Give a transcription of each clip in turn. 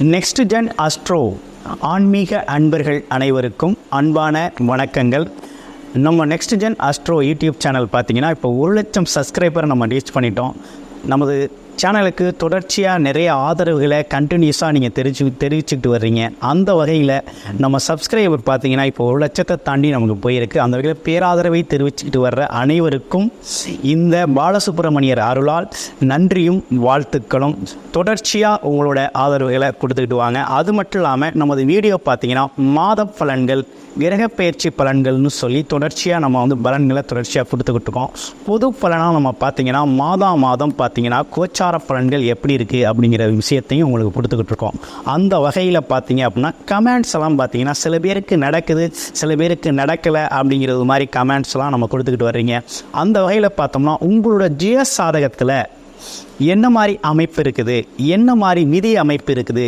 Next Gen astro ஆன்மீக அன்பர்கள் அனைவருக்கும் அன்பான வணக்கங்கள். நம்ம Next Gen Astro YouTube channel பார்த்தீங்கன்னா இப்போ 1,00,000 சப்ஸ்கிரைபர் நம்ம ரீச் பண்ணிட்டோம். நமது சேனலுக்கு தொடர்ச்சியாக நிறைய ஆதரவுகளை கண்டினியூஸாக நீங்கள் தெரிவிச்சுக்கிட்டு வர்றீங்க. அந்த வகையில் நம்ம சப்ஸ்கிரைபர் பார்த்தீங்கன்னா இப்போ 1,00,000 தாண்டி நமக்கு போயிருக்கு. அந்த வகையில் பேராதரவை தெரிவிச்சுக்கிட்டு வர்ற அனைவருக்கும் இந்த பாலசுப்ரமணியர் அருளால் நன்றியும் வாழ்த்துக்களும். தொடர்ச்சியாக உங்களோட ஆதரவுகளை கொடுத்துக்கிட்டு வாங்க. அது மட்டும் இல்லாமல் நமது வீடியோ பார்த்தீங்கன்னா மாத பலன்கள், கிரகப்பெயர்ச்சி பலன்கள்னு சொல்லி தொடர்ச்சியாக நம்ம பலன்களை தொடர்ச்சியாக கொடுத்துக்கிட்டு இருக்கோம். பொது பலனாக நம்ம பார்த்தீங்கன்னா மாதம் பார்த்தீங்கன்னா கோச்சார பலன்கள் எப்படி இருக்குது அப்படிங்கிற விஷயத்தையும் உங்களுக்கு கொடுத்துக்கிட்டு இருக்கோம். அந்த வகையில் பார்த்தீங்க அப்படின்னா கமெண்ட்ஸ் எல்லாம் பார்த்தீங்கன்னா சில பேருக்கு நடக்குது, சில பேருக்கு நடக்கலை அப்படிங்கிறது மாதிரி கமெண்ட்ஸ்லாம் நம்ம கொடுத்துக்கிட்டு வர்றீங்க. அந்த வகையில் பார்த்தோம்னா உங்களோட ஜீவ சாதகத்தில் என்ன மாதிரி அமைப்பு இருக்குது, என்ன மாதிரி விதி அமைப்பு இருக்குது,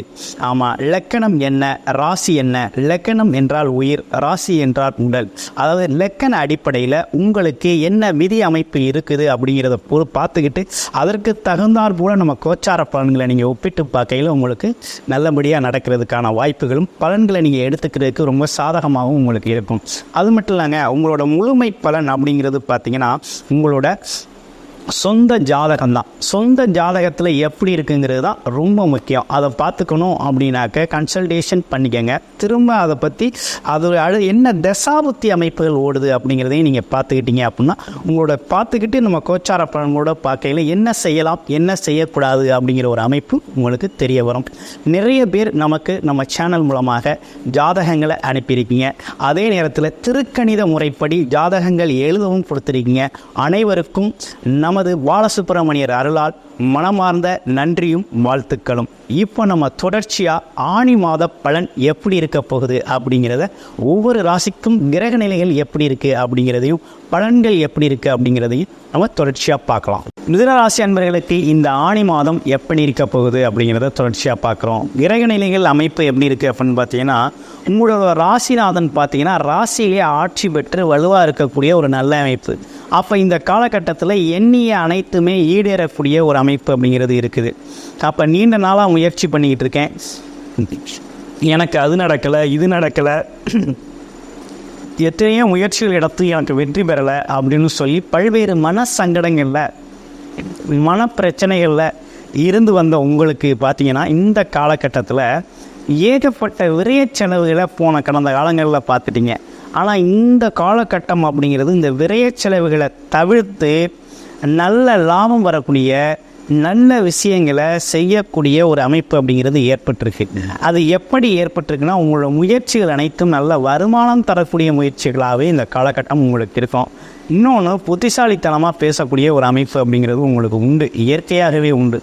ஆமாம் லக்கணம் என்ன, ராசி என்ன, லக்கணம் என்றால் உயிர், ராசி என்றால் உடல், அதாவது லக்கண அடிப்படையில் உங்களுக்கு என்ன விதி அமைப்பு இருக்குது அப்படிங்கிறத பார்த்துக்கிட்டு அதற்கு தகுந்தாற் போல நம்ம கோச்சார பலன்களை நீங்கள் ஒப்பிட்டு பார்க்கையில் உங்களுக்கு நல்லபடியாக நடக்கிறதுக்கான வாய்ப்புகளும் பலன்களை நீங்கள் எடுத்துக்கிறதுக்கு ரொம்ப சாதகமாகவும் உங்களுக்கு இருக்கும். அது மட்டும் இல்லைங்க, உங்களோட முழுமை பலன் அப்படிங்கிறது பார்த்தீங்கன்னா உங்களோட சொந்த ஜாதகம் தான். சொந்த ஜாதகத்தில் எப்படி இருக்குங்கிறது தான் ரொம்ப முக்கியம். அதை பார்த்துக்கணும் அப்படின்னாக்க கன்சல்டேஷன் பண்ணிக்கங்க. திரும்ப அதை பற்றி அது என்ன தசாபுத்தி அமைப்புகள் ஓடுது அப்படிங்கிறதையும் நீங்கள் பார்த்துக்கிட்டீங்க அப்படின்னா உங்களோட பார்த்துக்கிட்டு நம்ம கோச்சார பலன்களோட பார்க்கையில் என்ன செய்யலாம் என்ன செய்யக்கூடாது அப்படிங்கிற ஒரு அமைப்பு உங்களுக்கு தெரிய வரும். நிறைய பேர் நமக்கு நம்ம சேனல் மூலமாக ஜாதகங்களை அனுப்பியிருக்கீங்க. அதே நேரத்தில் திருக்கணித முறைப்படி ஜாதகங்கள் எழுதவும் கொடுத்துருக்கீங்க. அனைவருக்கும் நமது பாலசுப்ரமணியர் அருளால் மனமார்ந்த நன்றியும் வாழ்த்துக்களும். இப்போ நம்ம தொடர்ச்சியாக ஆணி மாத பலன் எப்படி இருக்க போகுது அப்படிங்கிறத, ஒவ்வொரு ராசிக்கும் கிரக நிலைகள் எப்படி இருக்குது அப்படிங்கிறதையும் பலன்கள் எப்படி இருக்குது அப்படிங்கிறதையும் நம்ம தொடர்ச்சியாக பார்க்கலாம். மிதுன ராசி அன்பர்களுக்கு இந்த ஆணி மாதம் எப்படி இருக்க போகுது அப்படிங்கிறத தொடர்ச்சியாக பார்க்குறோம். கிரக நிலைகள் அமைப்பு எப்படி இருக்குது அப்படின்னு பார்த்தீங்கன்னா உங்களோட ராசிநாதன் பார்த்தீங்கன்னா ராசியிலே ஆட்சி பெற்று வலுவாக இருக்கக்கூடிய ஒரு நல்ல அமைப்பு. அப்போ இந்த காலகட்டத்தில் எண்ணிய அனைத்துமே ஈடேறக்கூடிய ஒரு அமைப்பு அப்படிங்கிறது இருக்குது. அப்போ நீண்ட நாளாக முயற்சி பண்ணிக்கிட்டு இருக்கேன், எனக்கு அது நடக்கலை இது நடக்கலை, எத்தனையோ முயற்சிகள் எடுத்து எனக்கு வெற்றி பெறலை அப்படின்னு சொல்லி பல்வேறு மன சங்கடங்களில் மன பிரச்சனைகளில் இருந்து வந்த உங்களுக்கு பார்த்தீங்கன்னா இந்த காலகட்டத்தில் ஏகப்பட்ட விரைய செலவுகளை கடந்த காலங்களில் பார்த்துட்டீங்க. ஆனால் இந்த காலகட்டம் அப்படிங்கிறது இந்த விரைய செலவுகளை தவிர்த்து நல்ல லாபம் வரக்கூடிய நல்ல விஷயங்களை செய்யக்கூடிய ஒரு அமைப்பு அப்படிங்கிறது ஏற்பட்டிருக்கு. அது எப்படி ஏற்பட்டிருக்குன்னா உங்களோட முயற்சிகள் அனைத்தும் நல்ல வருமானம் தரக்கூடிய முயற்சிகளாகவே இந்த காலகட்டம் உங்களுக்கு இருக்கும். இன்னொன்று புத்திசாலித்தனமாக பேசக்கூடிய ஒரு அமைப்பு அப்படிங்கிறது உங்களுக்கு உண்டு, இயற்கையாகவே உண்டு.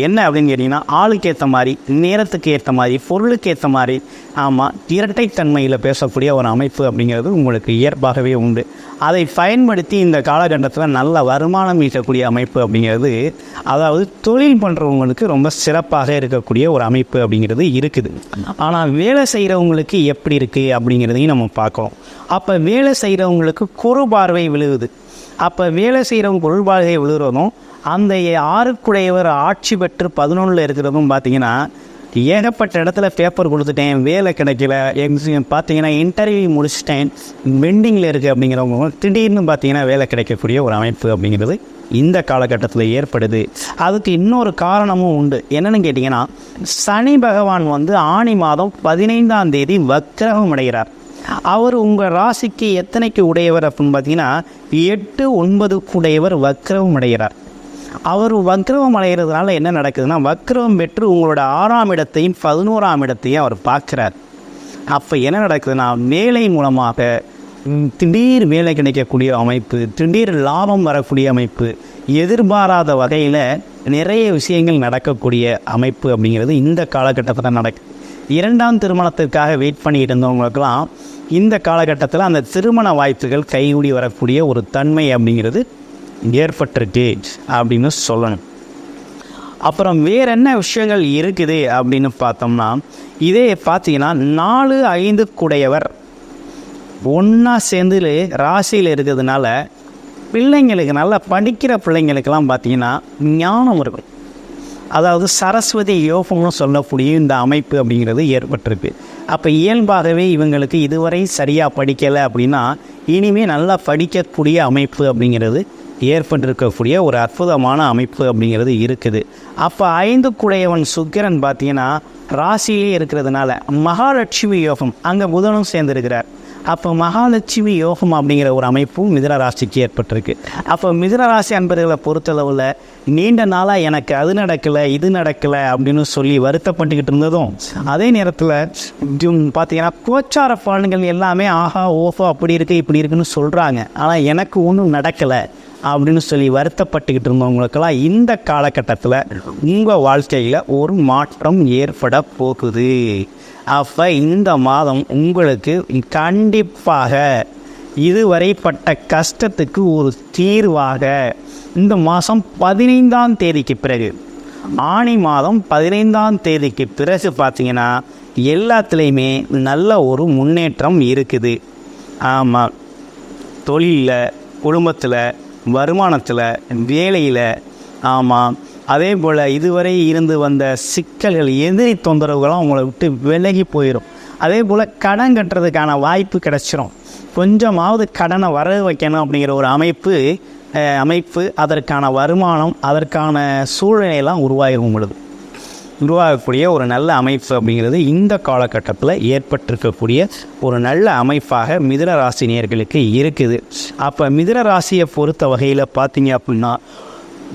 என்ன அப்படின்னு கேட்டிங்கன்னா ஆளுக்கு ஏற்ற மாதிரி, நேரத்துக்கு ஏற்ற மாதிரி, பொருளுக்கு ஏற்ற மாதிரி, ஆமாம் இரட்டைத்தன்மையில் பேசக்கூடிய ஒரு அமைப்பு அப்படிங்கிறது உங்களுக்கு இயல்பாகவே உண்டு. அதை பயன்படுத்தி இந்த காலகட்டத்தில் நல்ல வருமானம் ஈட்டக்கூடிய அமைப்பு அப்படிங்கிறது, அதாவது தொழில் பண்ணுறவங்களுக்கு ரொம்ப சிறப்பாக இருக்கக்கூடிய ஒரு அமைப்பு அப்படிங்கிறது இருக்குது. ஆனால் வேலை செய்கிறவங்களுக்கு எப்படி இருக்குது அப்படிங்கிறதையும் நம்ம பார்க்கலாம். அப்போ வேலை செய்கிறவங்களுக்கு குறுபார்வை விழுகுது. அப்போ வேலை செய்கிறவங்க குறுபார்வை விழுகிறதும் அந்த 6 ஆட்சி பெற்று 11 இருக்கிறதும் பார்த்தீங்கன்னா ஏகப்பட்ட இடத்துல பேப்பர் கொடுத்துட்டேன், வேலை கிடைக்கல, பார்த்தீங்கன்னா இன்டர்வியூ முடிச்சிட்டேன், பெண்டிங்கில் இருக்குது அப்படிங்கிறவங்க திடீர்னு பார்த்தீங்கன்னா வேலை கிடைக்கக்கூடிய ஒரு அமைப்பு அப்படிங்கிறது இந்த காலகட்டத்தில் ஏற்படுது. அதுக்கு இன்னொரு காரணமும் உண்டு. என்னென்னு கேட்டிங்கன்னா சனி பகவான் ஆணி மாதம் 15ஆம் தேதி வக்கிரகம் அடைகிறார். அவர் உங்கள் ராசிக்கு எத்தனைக்கு உடையவர் அப்படின்னு பார்த்தீங்கன்னா 8, 9 உடையவர் வக்கிரகம் அடைகிறார். அவர் வக்கிரகம் அடைகிறதுனால என்ன நடக்குதுன்னா வக்கிரகம் பெற்று உங்களோட 6ஆம் இடத்தையும் 11ஆம் இடத்தையும் அவர் பார்க்குறார். அப்போ என்ன நடக்குதுன்னா வேலை மூலமாக திடீர் வேலை கிடைக்கக்கூடிய அமைப்பு, திடீர் லாபம் வரக்கூடிய அமைப்பு, எதிர்பாராத வகையில் நிறைய விஷயங்கள் நடக்கக்கூடிய அமைப்பு அப்படிங்கிறது இந்த காலகட்டத்தில் நடக்குது. 2ஆம் திருமணத்திற்காக வெயிட் பண்ணிட்டு இருந்தவங்களுக்கெல்லாம் இந்த காலகட்டத்தில் அந்த திருமண வாய்ப்புகள் கைகூடி வரக்கூடிய ஒரு தன்மை அப்படிங்கிறது ஏற்பட்டிருக்கு அப்படின்னு சொல்லணும். அப்புறம் வேறு என்ன விஷயங்கள் இருக்குது அப்படின்னு பார்த்தோம்னா இதே பார்த்தீங்கன்னா 4, 5 கூடையவர் ஒன்றா சேர்ந்து ராசியில் இருக்கிறதுனால பிள்ளைங்களுக்கு நல்லா படிக்கிற பிள்ளைங்களுக்கெல்லாம் பார்த்தீங்கன்னா ஞானம் இருக்கும். அதாவது சரஸ்வதி யோகம்னு சொல்லக்கூடிய இந்த அமைப்பு அப்படிங்கிறது ஏற்பட்டிருக்கு. அப்போ இயல்பாகவே இவங்களுக்கு இதுவரை சரியாக படிக்கலை அப்படின்னா இனிமேல் நல்லா படிக்கக்கூடிய அமைப்பு அப்படிங்கிறது ஏற்பட்டிருக்கக்கூடிய ஒரு அற்புதமான அமைப்பு அப்படிங்கிறது இருக்குது. அப்போ 5 குடையவன் சுக்கிரன் பார்த்தீங்கன்னா ராசியிலே இருக்கிறதுனால மகாலட்சுமி யோகம் அங்கே புதனும் சேர்ந்துருக்கிறார். அப்போ மகாலட்சுமி யோகம் அப்படிங்கிற ஒரு அமைப்பும் மிதுன ராசிக்கு ஏற்பட்டிருக்கு. அப்போ மிதுன ராசி அன்பர்களை பொறுத்தளவில் நீண்ட நாளாக எனக்கு அது நடக்கலை இது நடக்கலை அப்படின்னு சொல்லி வருத்தப்பட்டுக்கிட்டு இருந்ததும், அதே நேரத்தில் பார்த்தீங்கன்னா கோச்சார பலன்கள் எல்லாமே ஆஹா ஓஹோ அப்படி இருக்குது இப்படி இருக்குன்னு சொல்கிறாங்க, ஆனால் எனக்கு ஒன்றும் நடக்கலை அப்படின்னு சொல்லி வருத்தப்பட்டுக்கிட்டு இருந்தவங்களுக்கெல்லாம் இந்த காலகட்டத்தில் உங்கள் வாழ்க்கையில் ஒரு மாற்றம் ஏற்பட போகுது. அப்போ இந்த மாதம் உங்களுக்கு கண்டிப்பாக இதுவரைப்பட்ட கஷ்டத்துக்கு ஒரு தீர்வாக இந்த மாதம் 15ஆம் தேதிக்கு பிறகு, ஆனி மாதம் 15ஆம் தேதிக்கு பிறகு பார்த்தீங்கன்னா எல்லாத்துலேயுமே நல்ல ஒரு முன்னேற்றம் இருக்குது. ஆமாம், தொழிலில், குடும்பத்தில், வருமானத்தில், வேலையில், ஆமாம், அதே போல் இதுவரை இருந்து வந்த சிக்கல்கள், எதிரி தொந்தரவுகளாம் உங்களை விட்டு விலகி போயிடும். அதே போல் கடன் கட்டுறதுக்கான வாய்ப்பு கிடச்சிரும். கொஞ்சமாவது கடனை வர வைக்கணும் அப்படிங்கிற ஒரு அமைப்பு அதற்கான வருமானம், அதற்கான சூழ்நிலையெல்லாம் உருவாகக்கூடிய ஒரு நல்ல அமைப்பு அப்படிங்கிறது இந்த காலகட்டத்தில் ஏற்பட்டிருக்கக்கூடிய ஒரு நல்ல அமைப்பாக மிதுன ராசி நேயர்களுக்கு இருக்குது. அப்போ மிதுன ராசியை பொறுத்த வகையில் பார்த்தீங்க அப்படின்னா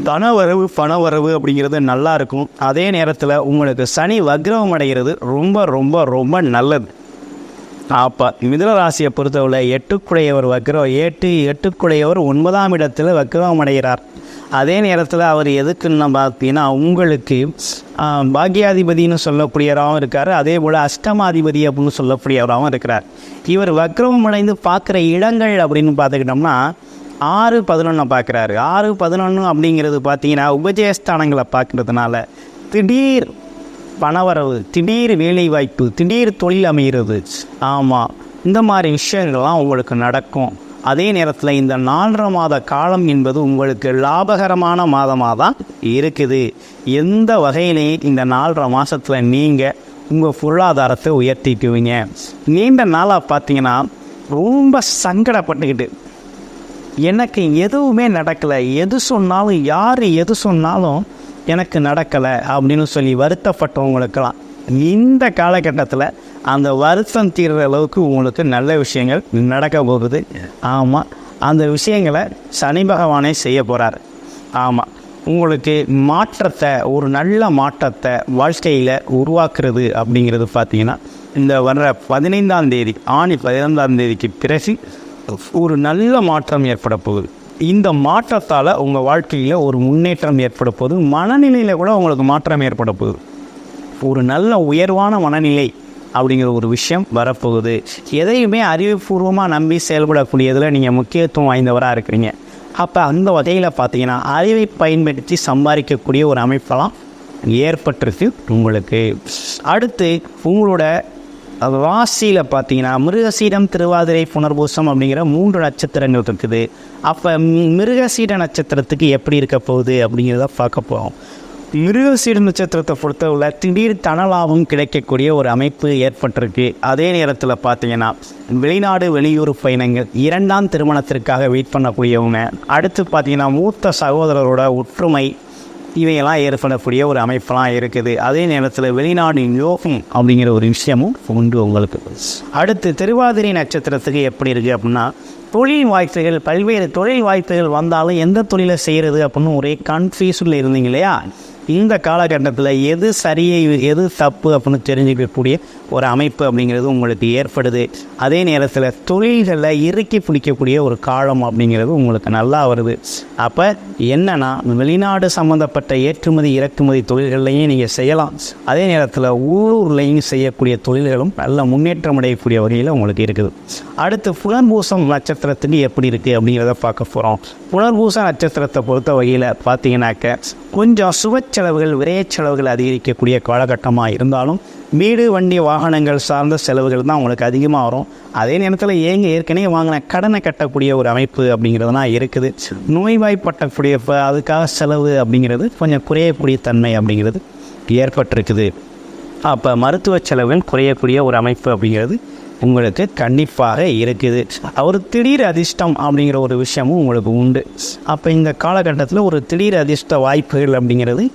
தனவரவு பணவரவு அப்படிங்கிறது நல்லா இருக்கும். அதே நேரத்தில் உங்களுக்கு சனி வக்ரம் அடைகிறது ரொம்ப ரொம்ப ரொம்ப நல்லது. அப்போ மிதுன ராசியை பொறுத்தவரை 8 வக்ரம் 8 9ஆம் இடத்துல வக்ரம் அடைகிறார். அதே நேரத்தில் அவர் எதுக்குன்னு பார்த்தீங்கன்னா உங்களுக்கு பாக்யாதிபதினு சொல்லக்கூடியவராகவும் இருக்கார். அதே போல் அஷ்டமாதிபதி அப்படின்னு சொல்லக்கூடியவராகவும் இருக்கிறார். இவர் வக்ரம் அடைந்து பார்க்குற இடங்கள் அப்படின்னு பார்த்துக்கிட்டோம்னா 6-11 பார்க்குறாரு. 6-11 அப்படிங்கிறது பார்த்தீங்கன்னா உபஜயஸ்தானங்களை பார்க்குறதுனால திடீர் பணவரவு, திடீர் வேலைவாய்ப்பு, திடீர் தொழில் அமைகிறது. ஆமாம், இந்த மாதிரி விஷயங்கள்லாம் உங்களுக்கு நடக்கும். அதே நேரத்தில் இந்த 4.5 மாத காலம் என்பது உங்களுக்கு லாபகரமான மாதமாக தான் இருக்குது. எந்த வகையிலையும் இந்த 4.5 மாதத்தில் நீங்கள் உங்கள் பொருளாதாரத்தை உயர்த்திக்குவீங்க. நீண்ட நாளாக பார்த்தீங்கன்னா ரொம்ப சங்கடப்பட்டுக்கிட்டு எனக்கு எதுவுமே நடக்கலை, எது சொன்னாலும் யார் எது சொன்னாலும் எனக்கு நடக்கலை அப்படின்னு சொல்லி வருத்தப்பட்டவங்களுக்கெல்லாம் இந்த காலகட்டத்தில் அந்த வருத்தம் தீர்ற அளவுக்கு உங்களுக்கு நல்ல விஷயங்கள் நடக்க போகுது. ஆமாம், அந்த விஷயங்களை சனி பகவானே செய்ய போகிறார். ஆமாம், உங்களுக்கு மாற்றத்தை, ஒரு நல்ல மாற்றத்தை வாழ்க்கையில் உருவாக்குறது அப்படிங்கிறது பார்த்தீங்கன்னா இந்த வர்ற 15ஆம் தேதி, ஆனி 15ஆம் தேதிக்கு பிறகு ஒரு நல்ல மாற்றம் ஏற்பட போகுது. இந்த மாற்றத்தால் உங்கள் வாழ்க்கையில் ஒரு முன்னேற்றம் ஏற்பட போகுது. மனநிலையில் கூட உங்களுக்கு மாற்றம் ஏற்பட போகுது. ஒரு நல்ல உயர்வான மனநிலை அப்படிங்கிற ஒரு விஷயம் வரப்போகுது. எதையுமே அறிவுபூர்வமாக நம்பி செயல்படக்கூடியதில் நீங்கள் முக்கியத்துவம் வாய்ந்தவராக இருக்கிறீங்க. அப்போ அந்த வகையில் பார்த்தீங்கன்னா அறிவை பயன்படுத்தி சம்பாதிக்கக்கூடிய ஒரு அமைப்பெல்லாம் ஏற்பட்டிருக்கு உங்களுக்கு. அடுத்து உங்களோட ராசியில் பார்த்தீங்கன்னா மிருகசீடம், திருவாதிரை, புனர்பூசம் அப்படிங்கிற 3 நட்சத்திரங்கள் இருக்குது. அப்போ மிருகசீட நட்சத்திரத்துக்கு எப்படி இருக்க போகுது அப்படிங்கிறத பார்க்க போகிறோம். மிருகசீட நட்சத்திரத்தை பொறுத்தவரை திடீர் தனலாபம் கிடைக்கக்கூடிய ஒரு அமைப்பு ஏற்பட்டிருக்கு. அதே நேரத்தில் பார்த்தீங்கன்னா வெளிநாடு வெளியூர் பயணங்கள், 2ஆம் திருமணத்திற்காக வெயிட் பண்ணக்கூடியவங்க, அடுத்து பார்த்தீங்கன்னா மூத்த சகோதரரோட ஒற்றுமை, இவையெல்லாம் ஏற்படக்கூடிய ஒரு அமைப்பெல்லாம் இருக்குது. அதே நேரத்தில் வெளிநாடு யோகம் அப்படிங்கிற ஒரு விஷயமும் உண்டு உங்களுக்கு. அடுத்து திருவாதிரை நட்சத்திரத்துக்கு எப்படி இருக்குது அப்படின்னா தொழில் வாய்ப்புகள், பல்வேறு தொழில் வாய்ப்புகள் வந்தாலும் எந்த தொழிலை செய்கிறது அப்படின்னு ஒரே கன்ஃபியூஷனில் இருந்தீங்க இல்லையா? இந்த காலகட்டத்தில் எது சரியை எது தப்பு அப்படின்னு தெரிஞ்சுக்கக்கூடிய ஒரு அமைப்பு அப்படிங்கிறது உங்களுக்கு ஏற்படுது. அதே நேரத்தில் தொழில்களில் இறுக்கி பிடிக்கக்கூடிய ஒரு காலம் அப்படிங்கிறது உங்களுக்கு நல்லா வருது. அப்போ என்னென்னா வெளிநாடு சம்மந்தப்பட்ட ஏற்றுமதி இறக்குமதி தொழில்கள்லையும் நீங்கள் செய்யலாம். அதே நேரத்தில் உள்ளூர்லையும் செய்யக்கூடிய தொழில்களும் நல்ல முன்னேற்றம் அடையக்கூடிய வகையில் உங்களுக்கு இருக்குது. அடுத்து புனர்பூசம் நட்சத்திரத்துக்கு எப்படி இருக்குது அப்படிங்கிறத பார்க்க போகிறோம். புனர்பூச நட்சத்திரத்தை பொறுத்த வகையில் பார்த்தீங்கன்னாக்க கொஞ்சம் சுப செலவுகள் விரைய செலவுகள் அதிகரிக்கக்கூடிய காலகட்டமாக இருந்தாலும் வீடு வண்டி வாகனங்கள் சார்ந்த செலவுகள் தான் உங்களுக்கு அதிகமாக வரும். அதே நேரத்தில் ஏற்கனவே வாங்கின கடனை கட்டக்கூடிய ஒரு அமைப்பு அப்படிங்கிறதுலாம் இருக்குது. நோய்வாய்ப்பட்டக்கூடிய அதுக்காக செலவு அப்படிங்கிறது கொஞ்சம் குறையக்கூடிய தன்மை அப்படிங்கிறது ஏற்பட்டிருக்குது. அப்போ மருத்துவ செலவுகள் குறையக்கூடிய ஒரு அமைப்பு அப்படிங்கிறது உங்களுக்கு கண்டிப்பாக இருக்குது. ஒரு திடீர் அதிர்ஷ்டம் அப்படிங்கிற ஒரு விஷயமும் உங்களுக்கு உண்டு. அப்போ இந்த காலகட்டத்தில் ஒரு திடீர் அதிர்ஷ்ட வாய்ப்புகள் அப்படிங்கிறது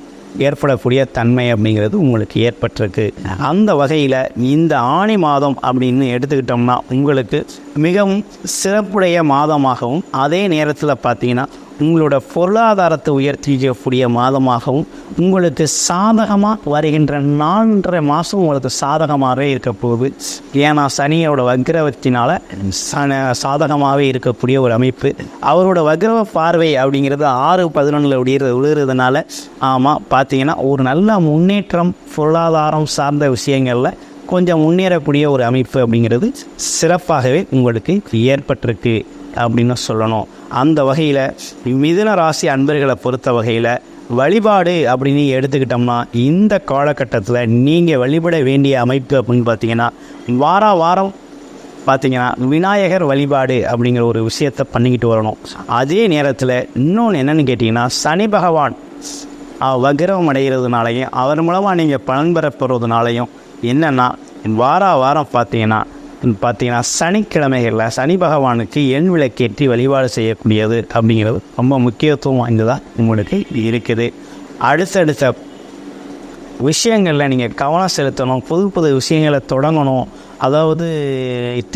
ஏற்படக்கூடிய தன்மை அப்படிங்கிறது உங்களுக்கு ஏற்பட்டிருக்கு. அந்த வகையில் இந்த ஆணி மாதம் அப்படின்னு எடுத்துக்கிட்டோம்னா உங்களுக்கு மிகவும் சிறப்புடைய மாதமாகவும் அதே நேரத்தில் பார்த்தீங்கன்னா உங்களோட பொருளாதாரத்தை உயர்த்திக்கக்கூடிய மாதமாகவும் உங்களுக்கு சாதகமாக வருகின்ற 4.5 மாதம் உங்களுக்கு சாதகமாகவே இருக்க போகுது. ஏன்னா சனியோட வக்ரவத்தினால் சாதகமாகவே இருக்கக்கூடிய ஒரு அமைப்பு. அவரோட வக்ரவ பார்வை அப்படிங்கிறது 6/11 விழுகிறதுனால பார்த்தீங்கன்னா ஒரு நல்ல முன்னேற்றம் பொருளாதாரம் சார்ந்த விஷயங்களில் கொஞ்சம் முன்னேறக்கூடிய ஒரு அமைப்பு அப்படிங்கிறது சிறப்பாகவே உங்களுக்கு ஏற்பட்டிருக்கு அப்படின்னு சொல்லணும். அந்த வகையில் மிதுன ராசி அன்பர்களை பொறுத்த வகையில் வழிபாடு அப்படின்னு எடுத்துக்கிட்டோம்னா இந்த காலகட்டத்தில் நீங்கள் வழிபட வேண்டிய அமைப்பு அப்படின்னு பார்த்தீங்கன்னா வாரம் பார்த்தீங்கன்னா விநாயகர் வழிபாடு அப்படிங்கிற ஒரு விஷயத்தை பண்ணிக்கிட்டு வரணும். அதே நேரத்தில் இன்னொன்று என்னென்னு கேட்டிங்கன்னா சனி பகவான் வக்ரம் அடைகிறதுனாலையும் அவர் மூலமாக நீங்கள் பலன் பெறப்படுறதுனாலையும் என்னென்னா வாரம் பார்த்தீங்கன்னா சனிக்கிழமைகளில் சனி பகவானுக்கு எண் விளக்கேற்றி வழிபாடு செய்யக்கூடியது அப்படிங்கிறது ரொம்ப முக்கியத்துவம் வாய்ந்ததாக உங்களுக்கு இருக்குது. அடுத்தடுத்த விஷயங்களில் நீங்கள் கவனம் செலுத்தணும். புது விஷயங்களை தொடங்கணும். அதாவது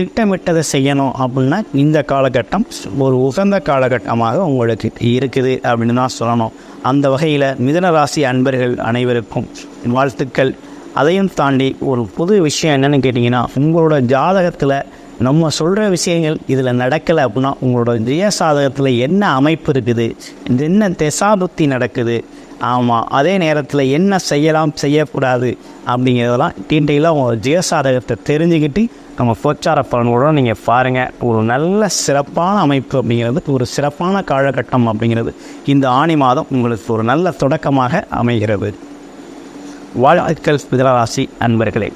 திட்டமிட்டதை செய்யணும் அப்படின்னா இந்த காலகட்டம் ஒரு உகந்த காலகட்டமாக உங்களுக்கு இருக்குது அப்படின்னு தான் சொல்லணும். அந்த வகையில் மிதுன ராசி அன்பர்கள் அனைவருக்கும் வாழ்த்துக்கள். அதையும் தாண்டி ஒரு புது விஷயம் என்னென்னு கேட்டிங்கன்னா உங்களோட ஜாதகத்தில் நம்ம சொல்கிற விஷயங்கள் இதில் நடக்கலை அப்படின்னா உங்களோட ஜெயசாதகத்தில் என்ன அமைப்பு இருக்குது, என்ன திசாபுத்தி நடக்குது, அதே நேரத்தில் என்ன செய்யக்கூடாது அப்படிங்கிறதெல்லாம் டீட்டெயிலாக உங்கள் ஜெயசாதகத்தை தெரிஞ்சுக்கிட்டு நம்ம கோச்சார பலனோட நீங்கள் பாருங்கள். ஒரு நல்ல சிறப்பான அமைப்பு அப்படிங்கிறது ஒரு சிறப்பான காலகட்டம் அப்படிங்கிறது இந்த ஆணி மாதம் உங்களுக்கு ஒரு நல்ல தொடக்கமாக அமைகிறது. வாழ்த்துக்கள் மிதுன ராசி அன்பர்களே.